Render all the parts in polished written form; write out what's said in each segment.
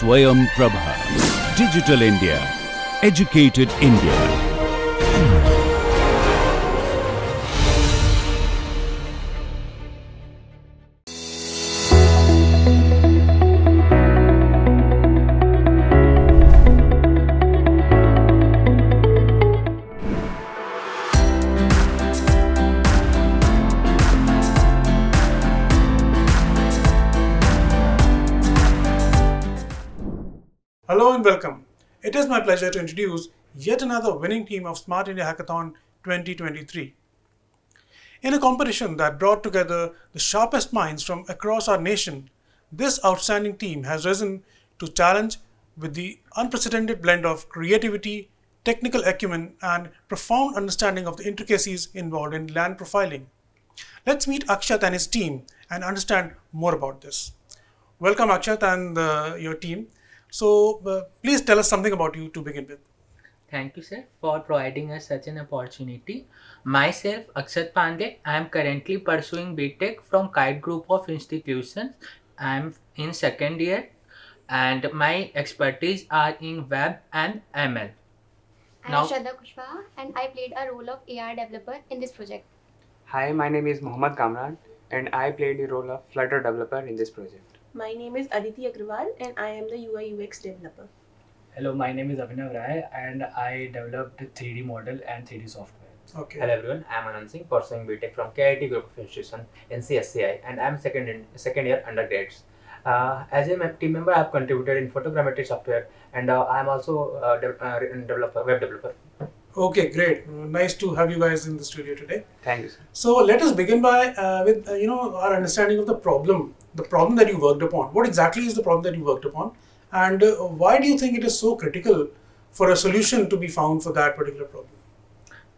Swayam Prabha. Digital India. Educated India. Hello and welcome. It is my pleasure to introduce yet another winning team of Smart India Hackathon 2023. In a competition that brought together the sharpest minds from across our nation, this outstanding team has risen to challenge with the unprecedented blend of creativity, technical acumen, and profound understanding of the intricacies involved in land profiling. Let's meet Akshat and his team and understand more about this. Welcome, Akshat, and your team. So, please tell us something about you to begin with. Thank you, sir, for providing us such an opportunity. Myself, Akshat Pandey, I am currently pursuing BTech from Kite Group of Institutions. I am in second year, and my expertise are in web and ML. I am Shraddha Kushwaha and I played a role of AR developer in this project. Hi, my name is Mohammad Kamran and I played the role of Flutter developer in this project. My name is Aditi Agrawal and I am the UI UX developer. Hello, my name is Abhinav Rai and I developed 3D model and 3D software. Okay. Hello everyone, I am Anand Singh pursuing BTech from KIT Group of Institution in CSCI and I am second year undergrads. As a team member, I have contributed in photogrammetry software and I am also web developer. Okay, great. Nice to have you guys in the studio today. Thank you, sir. So let us begin by with our understanding of the problem that you worked upon. What exactly is the problem that you worked upon, and why do you think it is so critical for a solution to be found for that particular problem?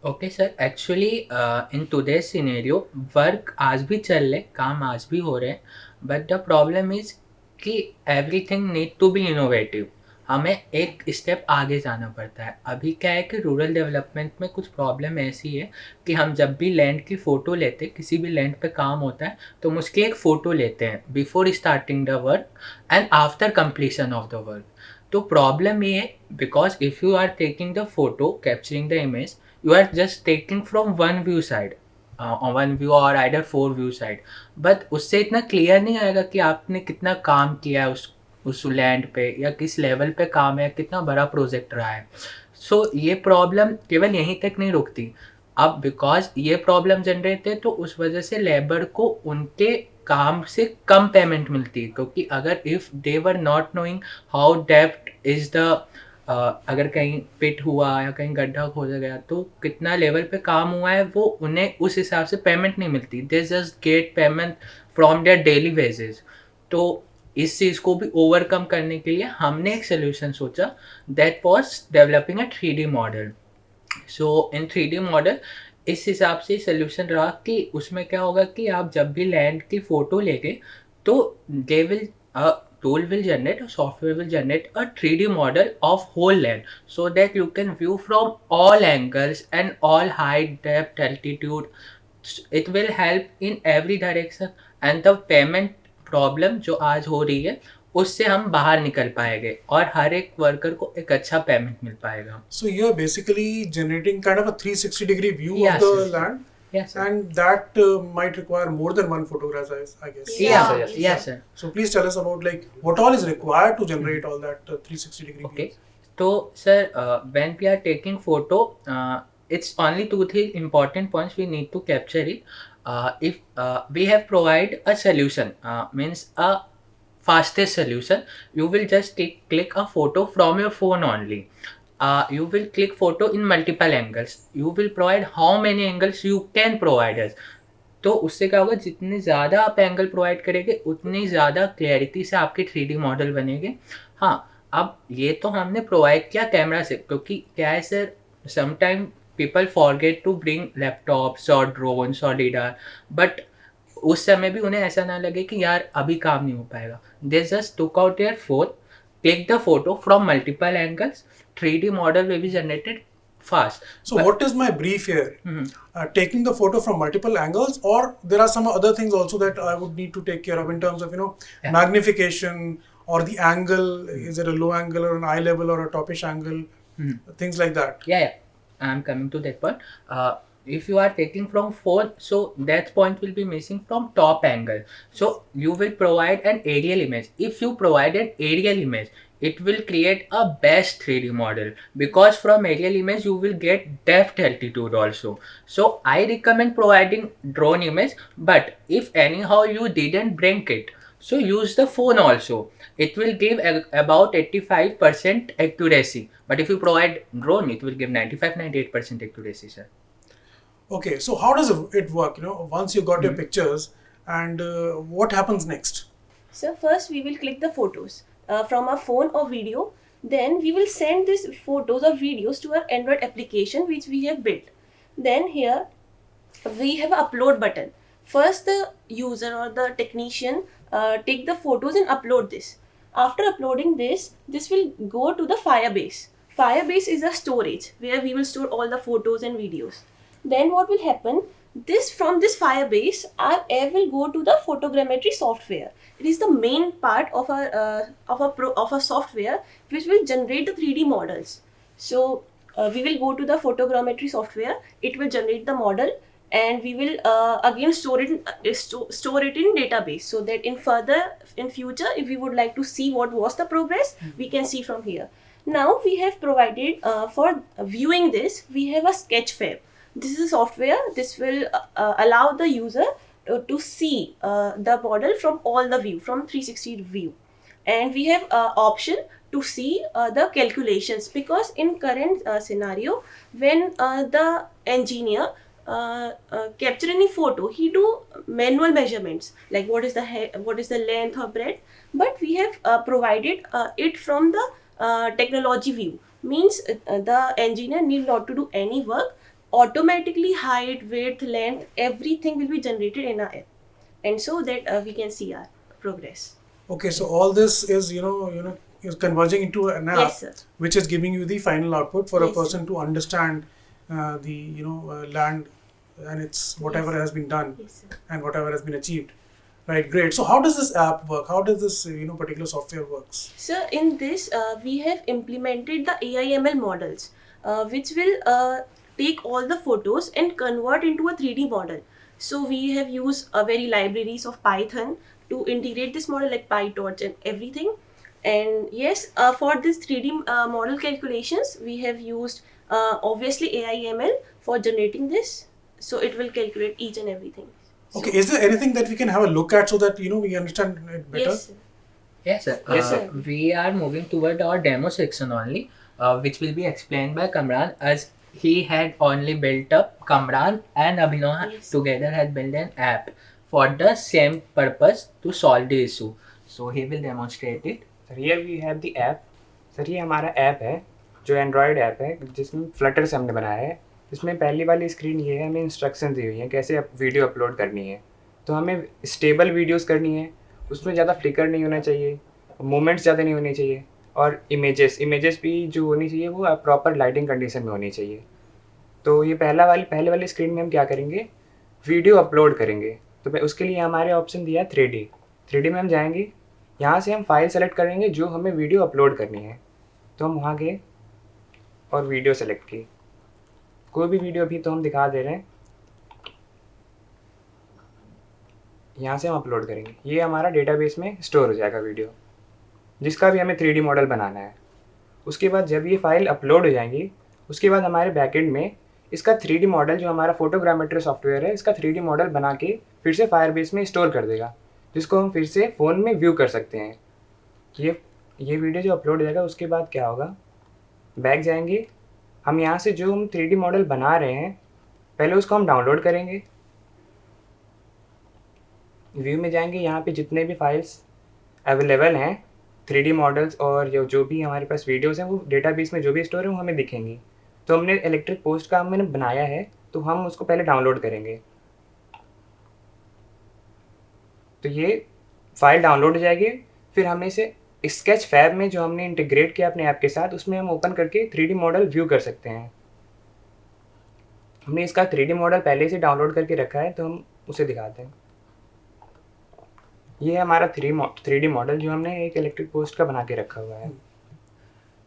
Okay, sir. Actually, in today's scenario, work आज भी चल रहे, काम आज भी हो रहे, but the problem is कि everything need to be innovative. हमें एक स्टेप आगे जाना पड़ता है. अभी क्या है कि रूरल डेवलपमेंट में कुछ प्रॉब्लम ऐसी है कि हम जब भी लैंड की फ़ोटो लेते, किसी भी लैंड पे काम होता है तो हम उसकी एक फ़ोटो लेते हैं before starting the work and after completion of the work. तो प्रॉब्लम ये है because if you are taking the photo, capturing the image, you are just taking from one view side, one view or either 4 view side, but उससे इतना clear नहीं आएगा कि आपने कितना काम किया है उस लैंड पे या किस लेवल पे काम है, कितना बड़ा प्रोजेक्ट रहा है. सो ये प्रॉब्लम केवल यहीं तक नहीं रुकती. अब बिकॉज ये प्रॉब्लम जनरेट है तो उस वजह से लेबर को उनके काम से कम पेमेंट मिलती है, क्योंकि अगर if they were not knowing how depth is the अगर कहीं पिट हुआ या कहीं गड्ढा खोदा गया तो कितना लेवल पे काम हुआ है वो उन्हें उस हिसाब से पेमेंट नहीं मिलती. They just get payment from their daily wages. तो इस चीज़ को भी ओवरकम करने के लिए हमने एक सोल्यूशन सोचा, that was developing a 3D model. So in 3D model इस हिसाब से सोल्यूशन रहा कि उसमें क्या होगा कि आप जब भी लैंड की फ़ोटो लेंगे तो they will tool will generate, or software will generate a 3D model of whole land so that you can view from all angles and all height, depth, altitude. It will help in every direction and the payment problem जो आज हो रही है उससे हम बाहर निकल पाएंगे और हर एक वर्कर को एक अच्छा पेमेंट मिल पाएगा. So you are basically generating kind of a 360-degree view Yes, of the yes. land. Yes, sir. And that might require more than one photograph, I guess. Yeah, sir, yes, yes, sir. So please tell us about like what all is required to generate all that 360-degree Okay. views. So, sir, when we are taking photo, it's only 2-3 important points we need to capture it. If we have provide a solution, means a fastest solution, you will just click a photo from your phone only. You will click photo in multiple angles. You will provide how many angles you can provide us. तो उससे क्या होगा, जितने ज़्यादा आप angle provide करेंगे उतनी ज़्यादा क्लैरिटी से आपके 3D मॉडल बनेंगे. हाँ, अब ये तो हमने प्रोवाइड किया कैमरा से, क्योंकि क्या है sir, sometime people forget to bring laptops और ड्रोन्स और लीडार, बट उस समय भी उन्हें ऐसा ना लगे कि यार अभी काम नहीं हो पाएगा. They just took out their phone, click the photo from multiple angles, 3D model will be generated fast. So what is my brief here? Taking the photo from multiple angles, or there are some other things also that I would need to take care of in terms of magnification or the angle, is it a low angle or an eye level or a topish angle, things like that. Yeah, I'm coming to that point. If you are taking from phone, so that point will be missing from top angle. So you will provide an aerial image. If you provide an aerial image, it will create a best 3D model, because from aerial image you will get depth altitude also. So I recommend providing drone image, but if anyhow you didn't bring it, so use the phone also. It will give about 85% accuracy. But if you provide drone, it will give 95-98% accuracy, sir. Okay, so how does it work? Once you got your pictures, and what happens next? So first we will click the photos from our phone or video. Then we will send these photos or videos to our Android application which we have built. Then here we have an upload button. First the user or the technician take the photos and upload this. After uploading this will go to the Firebase. Firebase is a storage where we will store all the photos and videos. Then what will happen? From this Firebase, our app will go to the photogrammetry software. It is the main part of our software which will generate the 3D models. So we will go to the photogrammetry software. It will generate the model, and we will again store it in database, so that in future if we would like to see what was the progress, we can see from here. Now we have provided for viewing this, we have a Sketchfab. This is a software. This will allow the user to see the model from all the view, from 360 view. And we have option to see the calculations, because in current scenario, when the engineer capture any photo, he do manual measurements like what is the length or breadth, but we have provided it from the technology view. Means the engineer need not to do any work. Automatically height, width, length, everything will be generated in our app, and so that we can see our progress. Okay, so all this is is converging into an app, Yes, sir. which is giving you the final output for a Yes, sir. person to understand the land and its whatever Yes. has been done Yes, sir. and whatever has been achieved. Right, great. So how does this app work? How does this particular software works? So in this, we have implemented the AI/ML models, which will take all the photos and convert into a 3D model. So we have used very libraries of Python to integrate this model, like PyTorch and everything. And yes, for this 3D model calculations, we have used obviously AI/ML for generating this. So it will calculate each and everything. Okay, is there anything that we can have a look at so that we understand it better? Yes, sir. Yes, sir. Yes, sir. We are moving toward our demo section only, which will be explained by Kamran, as he had only built up. Kamran and Abhinav Yes. together had built an app for the same purpose to solve the issue. So he will demonstrate it. Sir here we have the app. Sir ये हमारा app है जो Android app है, जिसमें Flutter से हमने बनाया है। इसमें पहली वाली स्क्रीन ये है, हमें इंस्ट्रक्शन दी हुई है कैसे वीडियो अपलोड करनी है। तो हमें स्टेबल वीडियोस करनी है, उसमें ज़्यादा फ्लिकर नहीं होना चाहिए, मूवमेंट्स ज़्यादा नहीं होने चाहिए, और इमेजेस भी जो होनी चाहिए वो प्रॉपर लाइटिंग कंडीशन में होनी चाहिए। तो ये पहले वाली स्क्रीन में हम क्या करेंगे, वीडियो अपलोड करेंगे। तो उसके लिए हमारे ऑप्शन दिया है 3D में हम जाएंगे, यहाँ से हम फाइल सेलेक्ट करेंगे जो हमें वीडियो अपलोड करनी है। तो हम वहाँ गए और वीडियो सेलेक्ट की, कोई भी वीडियो भी तो हम दिखा दे रहे हैं, यहाँ से हम अपलोड करेंगे। ये हमारा डेटाबेस में स्टोर हो जाएगा वीडियो, जिसका भी हमें 3D मॉडल बनाना है। उसके बाद जब ये फाइल अपलोड हो जाएंगी, उसके बाद हमारे बैकएंड में इसका 3D मॉडल, जो हमारा फोटोग्रामेट्री सॉफ्टवेयर है, इसका 3D मॉडल बना के फिर से फायरबेस में स्टोर कर देगा, जिसको हम फिर से फ़ोन में व्यू कर सकते हैं। ये वीडियो जो अपलोड हो जाएगा, उसके बाद क्या होगा, बैक जाएंगे, हम यहाँ से जो हम 3D मॉडल बना रहे हैं पहले उसको हम डाउनलोड करेंगे। व्यू में जाएंगे, यहाँ पे जितने भी फाइल्स अवेलेबल हैं 3D मॉडल्स और जो भी हमारे पास वीडियोस हैं, वो डेटाबेस में जो भी स्टोर है वो हमें दिखेंगी। तो हमने इलेक्ट्रिक पोस्ट का हमने बनाया है, तो हम उसको पहले डाउनलोड करेंगे। तो ये फाइल डाउनलोड हो जाएगी, फिर हमें इसे स्केच फैब में जो हमने इंटीग्रेट किया अपने ऐप के साथ, उसमें हम ओपन करके 3D मॉडल व्यू कर सकते हैं। हमने इसका 3D मॉडल पहले से डाउनलोड करके रखा है, तो हम उसे दिखाते हैं। ये है हमारा 3D मॉडल जो हमने एक इलेक्ट्रिक पोस्ट का बना के रखा हुआ है।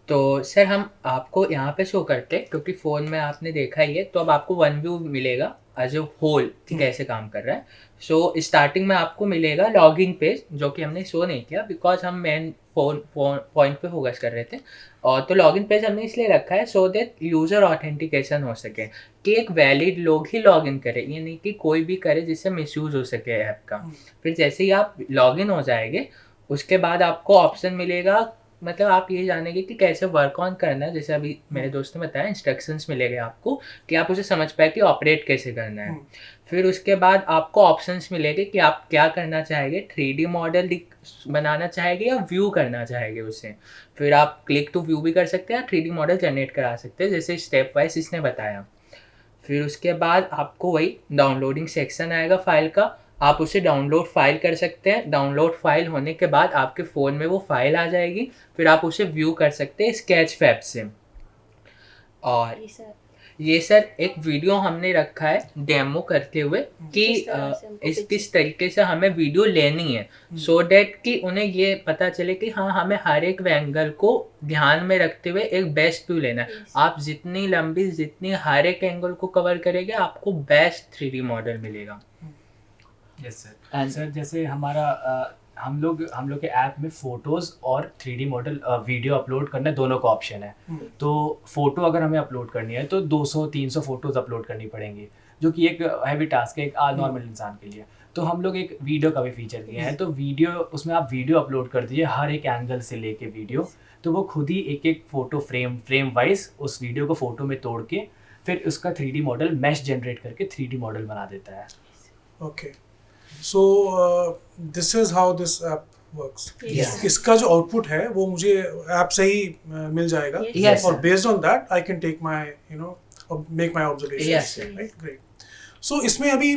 तो सर हम आपको यहाँ पे शो करते हैं क्योंकि फ़ोन में आपने देखा ही है, तो अब आपको वन व्यू मिलेगा एज ए होल कि कैसे काम कर रहा है। सो स्टार्टिंग में आपको मिलेगा लॉगिन पेज, जो कि हमने शो नहीं किया बिकॉज हम मेन फोन पॉइंट पे फोकस कर रहे थे। और तो लॉगिन पेज हमने इसलिए रखा है सो दैट यूज़र ऑथेंटिकेशन हो सके, कि एक वैलिड लोग ही लॉगिन करे, ये नहीं कि कोई भी करे जिससे मिसयूज़ हो सके ऐप का। फिर जैसे ही आप लॉगिन हो जाएंगे उसके बाद आपको ऑप्शन मिलेगा, मतलब आप ये जानेंगे कि कैसे वर्क ऑन करना है। जैसे अभी मेरे दोस्त ने बताया, इंस्ट्रक्शंस मिलेंगे आपको कि आप उसे समझ पाए कि ऑपरेट कैसे करना है। फिर उसके बाद आपको ऑप्शंस मिलेंगे कि आप क्या करना चाहेंगे, 3D मॉडल बनाना चाहेंगे या व्यू करना चाहेंगे उसे। फिर आप क्लिक टू व्यू भी कर सकते हैं, 3D मॉडल जनरेट करा सकते हैं जैसे स्टेप वाइज इसने बताया। फिर उसके बाद आपको वही डाउनलोडिंग सेक्शन आएगा फाइल का, आप उसे डाउनलोड फाइल कर सकते हैं। डाउनलोड फाइल होने के बाद आपके फ़ोन में वो फाइल आ जाएगी, फिर आप उसे व्यू कर सकते हैं स्केच फैब से। और ये सर एक वीडियो हमने रखा है डेमो करते हुए कि किस तरीके से हमें वीडियो लेनी है, सो डैट कि उन्हें ये पता चले कि हाँ हमें हर एक एंगल को ध्यान में रखते हुए एक बेस्ट व्यू लेना है। आप जितनी लंबी जितनी हर एक एंगल को कवर करेंगे आपको बेस्ट 3D मॉडल मिलेगा। Yes sir. सर जैसे हमारा हम लोग के ऐप में फ़ोटोज़ और 3D मॉडल वीडियो अपलोड करना दोनों का ऑप्शन है। तो फ़ोटो अगर हमें अपलोड करनी है तो 200-300 फ़ोटोज़ अपलोड करनी पड़ेंगी, जो कि एक हैवी टास्क है एक नॉर्मल इंसान के लिए। तो हम लोग एक वीडियो का भी फीचर दिए हैं, तो वीडियो उसमें आप वीडियो अपलोड कर दीजिए हर एक एंगल से लेके वीडियो, तो वो खुद ही एक एक फ़ोटो फ्रेम वाइज उस वीडियो को फ़ोटो में तोड़ के फिर उसका 3D मॉडल मैश जनरेट करके 3D मॉडल बना देता है। Okay, so this is how this app works. Yes. इसका जो आउटपुट है वो मुझे ऐप से ही मिल जाएगा, Yes, और sir. Based on that I can take my make my observations. Yes, sir. Right, great. So इसमें अभी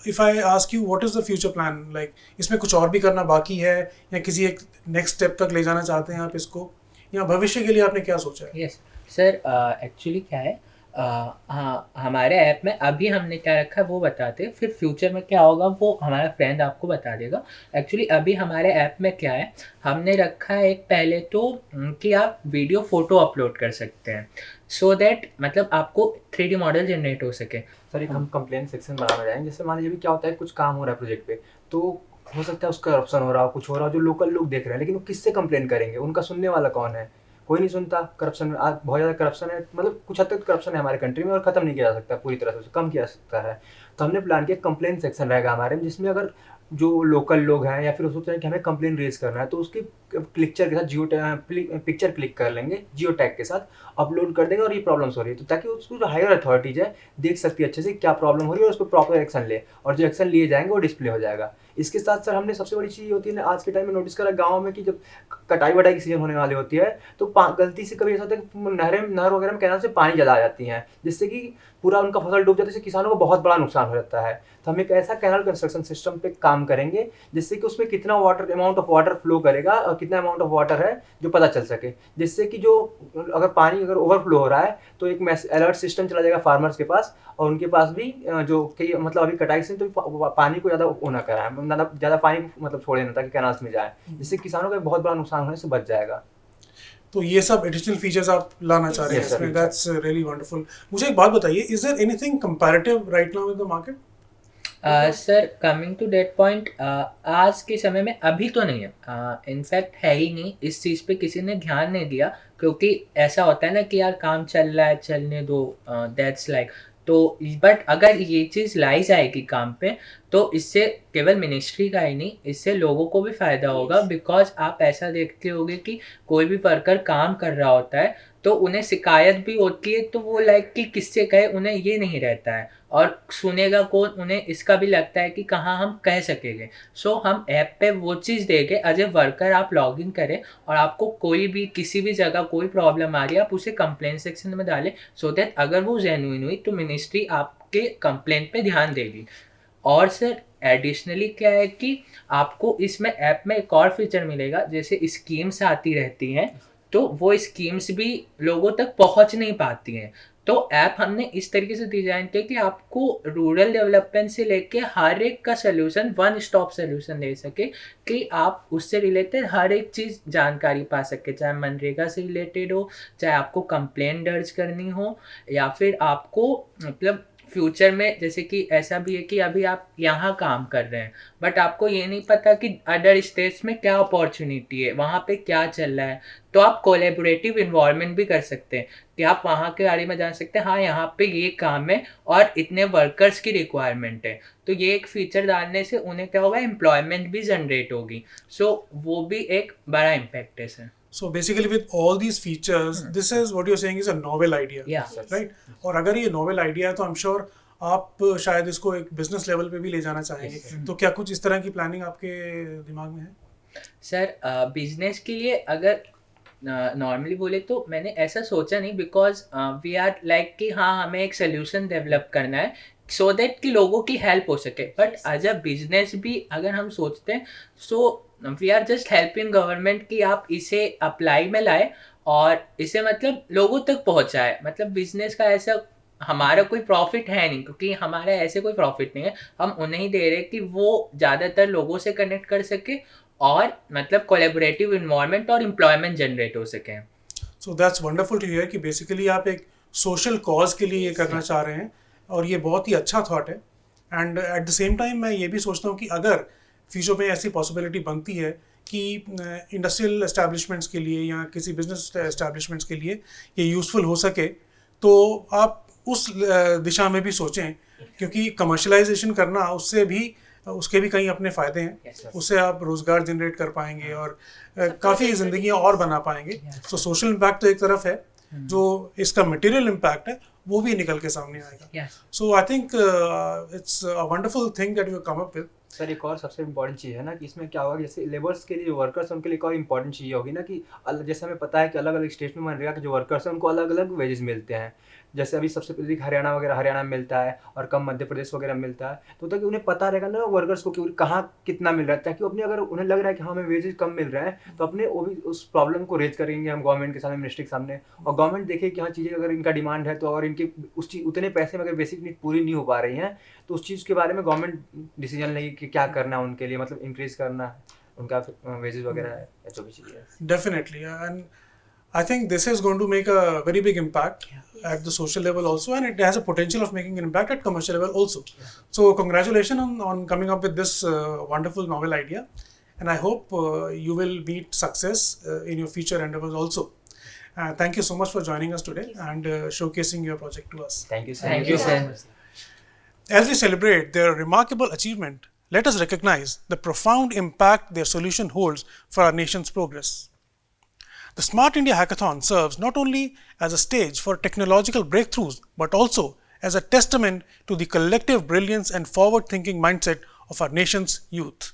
if I ask you what is the future plan, like इसमें कुछ और भी करना बाकी है या किसी एक नेक्स्ट स्टेप तक ले जाना चाहते हैं आप इसको, या भविष्य के लिए आपने क्या सोचा है? यस सर, एक्चुअली क्या है, हाँ हमारे ऐप में अभी हमने क्या रखा है वो बताते हैं, फिर फ्यूचर में क्या होगा वो हमारा फ्रेंड आपको बता देगा। एक्चुअली अभी हमारे ऐप में क्या है, हमने रखा है एक पहले तो कि आप वीडियो फ़ोटो अपलोड कर सकते हैं, सो दैट मतलब आपको 3D मॉडल जनरेट हो सके। सर एक हम कंप्लेन सेक्शन बनाना चाहेंगे। जैसे मान लीजिए भी क्या होता है, कुछ काम हो रहा है प्रोजेक्ट पे, तो हो सकता है उसका करप्शन हो रहा हो, कुछ हो रहा हो, जो लोकल लोग देख रहे हैं, लेकिन वो किससे कंप्लेन करेंगे, उनका सुनने वाला कौन है? कोई नहीं सुनता। करप्शन में आज बहुत ज़्यादा करप्शन है, मतलब कुछ हद तक करप्शन है हमारे कंट्री में और ख़त्म नहीं किया जा सकता, पूरी तरह से उसे कम किया जा सकता है। तो हमने प्लान किया कंप्लेन सेक्शन रहेगा हमारे में, जिसमें अगर जो लोकल लोग हैं या फिर सोच रहे हैं कि हमें कंप्लेन रेज करना है, तो उसकी पिक्चर के साथ पिक्चर क्लिक कर लेंगे, जियो टैग के साथ अपलोड कर देंगे और ये प्रॉब्लम्स हो रही है, तो ताकि उसको जो हायर अथॉरिटीज है देख सकती है अच्छे से क्या प्रॉब्लम हो रही है और उस पर प्रॉपर एक्शन ले, और जो एक्शन लिए जाएंगे वो डिस्प्ले हो जाएगा। इसके साथ सर हमने सबसे बड़ी चीज़ होती है ना आज के टाइम में नोटिस करा गाँव में कि जब कटाई वटाई की सीजन होने वाली होती है तो गलती से कभी ऐसा होता है कि नहर वगैरह में कैनाल से पानी ज़्यादा आ जाती हैं, जिससे कि पूरा उनका फसल डूब जाता है, जिससे किसानों को बहुत बड़ा नुकसान हो जाता है। तो हम एक ऐसा कैनाल कंस्ट्रक्शन सिस्टम पे काम करेंगे जिससे कि उसमें कितना अमाउंट ऑफ वाटर फ्लो करेगा और कितना अमाउंट ऑफ वाटर है जो पता चल सके, जिससे कि जो अगर पानी ओवरफ्लो हो रहा है तो एक अलर्ट सिस्टम चला जाएगा फार्मर्स के पास, और उनके पास भी जो कि मतलब अभी कटाई से तो पानी को ज़्यादा वो ना कराए, ज़्यादा पानी मतलब छोड़े ना ताकि कैनाल्स में जाए, जिससे किसानों का बहुत बड़ा नुकसान होने से बच जाएगा। तो ये सब एडिशनल फीचर्स आप लाना चाह रहे हैं Yes, sir. इसमें, दैट्स रियली वंडरफुल। मुझे एक बात बताइए, is there anything comparative right now in the market? Sir coming to that point, आज के समय में अभी तो नहीं है, इनफैक्ट है ही नहीं, इस चीज़ पे किसी ने ध्यान नहीं दिया, क्योंकि ऐसा होता है ना कि यार काम चल रहा है चलने दो, दैट्स लाइक तो। बट अगर ये चीज़ लाई जाएगी काम पे तो इससे केवल मिनिस्ट्री का ही नहीं, इससे लोगों को भी फ़ायदा होगा, बिकॉज आप ऐसा देखते होगे कि कोई भी वर्कर काम कर रहा होता है तो उन्हें शिकायत भी होती है, तो वो लाइक कि किससे कहे, उन्हें ये नहीं रहता है, और सुनेगा कौन, उन्हें इसका भी लगता है कि कहाँ हम कह सकेंगे। सो हम ऐप पे वो चीज़ देंगे, एज ए वर्कर आप लॉगिन करें और आपको कोई भी किसी भी जगह कोई प्रॉब्लम आ रही है आप उसे कंप्लेंट सेक्शन में डालें, सो दैट अगर वो जेन्युइन हुई तो मिनिस्ट्री आपके कंप्लेंट पे ध्यान देगी। और सर एडिशनली क्या है कि आपको इसमें ऐप में एक और फीचर मिलेगा, जैसे स्कीम्स आती रहती हैं, तो वो स्कीम्स भी लोगों तक पहुंच नहीं पाती हैं। तो ऐप हमने इस तरीके से डिज़ाइन किया कि आपको रूरल डेवलपमेंट से लेके हर एक का सोल्यूशन, वन स्टॉप सोल्यूशन दे सके, कि आप उससे रिलेटेड हर एक चीज़ जानकारी पा सके, चाहे मनरेगा से रिलेटेड हो, चाहे आपको कंप्लेंट दर्ज करनी हो, या फिर आपको मतलब फ्यूचर में जैसे कि ऐसा भी है कि अभी आप यहाँ काम कर रहे हैं बट आपको ये नहीं पता कि अदर स्टेट्स में क्या अपॉर्चुनिटी है, वहाँ पे क्या चल रहा है, तो आप कोलैबोरेटिव इन्वॉल्वमेंट भी कर सकते हैं कि आप वहाँ के बारे में जान सकते हैं, हाँ यहाँ पे ये काम है और इतने वर्कर्स की रिक्वायरमेंट है, तो ये एक फीचर डालने से उन्हें क्या होगा, एम्प्लॉयमेंट भी जनरेट होगी। सो वो भी एक बड़ा इम्पैक्ट है sir. So basically with all these features, this is what you're saying is a novel idea, Yeah. right? और अगर ये novel idea है तो I'm sure आप शायद इसको एक business level पे भी ले जाना चाहेंगे। तो क्या कुछ इस तरह की planning आपके दिमाग में है? सर बिजनेस के लिए अगर नॉर्मली बोले तो मैंने ऐसा सोचा नहीं, बिकॉज वी आर लाइक कि हाँ हमें एक सोल्यूशन डेवलप करना है सो दैट कि लोगों की हेल्प हो सके। बट एज अ बिजनेस भी अगर हम सोचते हैं, so we are just helping government कि आप इसे अप्लाई में लाए और इसे मतलब लोगों तक पहुंचाए। मतलब बिजनेस का ऐसा हमारा कोई प्रॉफिट है नहीं, क्योंकि हमारा ऐसे कोई प्रॉफिट नहीं है, हम उन्हें ही दे रहे कि वो ज़्यादातर लोगों से कनेक्ट कर सके और मतलब कोलैबोरेटिव इन्वायरमेंट और एम्प्लॉयमेंट जनरेट हो सके। So that's wonderful to hear कि basically आप एक social cause के लिए ये करना चाह रहे हैं और ये बहुत ही अच्छा थॉट है। And at the same time मैं ये भी सोचता हूँ कि अगर फ्यूचर में ऐसी पॉसिबिलिटी बनती है कि इंडस्ट्रियल एस्टैब्लिशमेंट्स के लिए या किसी बिजनेस एस्टैब्लिशमेंट्स के लिए ये यूज़फुल हो सके तो आप उस दिशा में भी सोचें, क्योंकि कमर्शलाइजेशन करना उसके भी कई अपने फ़ायदे हैं। उससे आप रोज़गार जनरेट कर पाएंगे और काफ़ी ज़िंदगियाँ और बना पाएंगे। सो सोशल इम्पैक्ट तो एक तरफ है, जो इसका मटेरियल इम्पैक्ट है वो भी निकल के सामने आएगा। So I think it's a wonderful thing that you come up with. Sir एक और सबसे इम्पोर्टेंट चीज़ है ना कि इसमें क्या होगा, जैसे लेबर्स के लिए जो वर्कर्स हैं उनके लिए एक और इम्पोर्टेंट चीज़ होगी ना कि जैसे हमें पता है कि अलग अलग स्टेट में मनरेगा के जो वर्कर्स हैं उनको अलग अलग वेजेस मिलते हैं। जैसे अभी सबसे अधिक हरियाणा में मिलता है और कम मध्य प्रदेश वगैरह में मिलता है, तो ताकि उन्हें पता रहेगा ना वर्कर्स को कि कहाँ कितना मिल रहा है, ताकि अपने अगर उन्हें लग रहा है कि हाँ हमें वेजेस कम मिल रहा है तो अपने वो भी उस प्रॉब्लम को रेज करेंगे हम गवर्नमेंट के सामने, मिनिस्ट्री के सामने, और गवर्नमेंट देखे कि हाँ चीज़ें अगर इनका डिमांड है तो और इनके उस चीज़ उतने पैसे में अगर बेसिक नीड पूरी नहीं हो पा रही हैं तो उस चीज़ के बारे में गवर्नमेंट डिसीजन लेगी कि क्या करना है उनके लिए, मतलब इंक्रीज करना है उनका वेजेस वगैरह है जो भी चीज़ें। Definitely, and I think this is going to make a very big impact at the social level also, and it has a potential of making an impact at commercial level also. So congratulations on coming up with this wonderful novel idea, and I hope you will meet success in your future endeavors also. Thank you so much for joining us today and showcasing your project to us. Thank you, sir. Thank you, sir. As we celebrate their remarkable achievement, let us recognize the profound impact their solution holds for our nation's progress. The Smart India Hackathon serves not only as a stage for technological breakthroughs, but also as a testament to the collective brilliance and forward-thinking mindset of our nation's youth.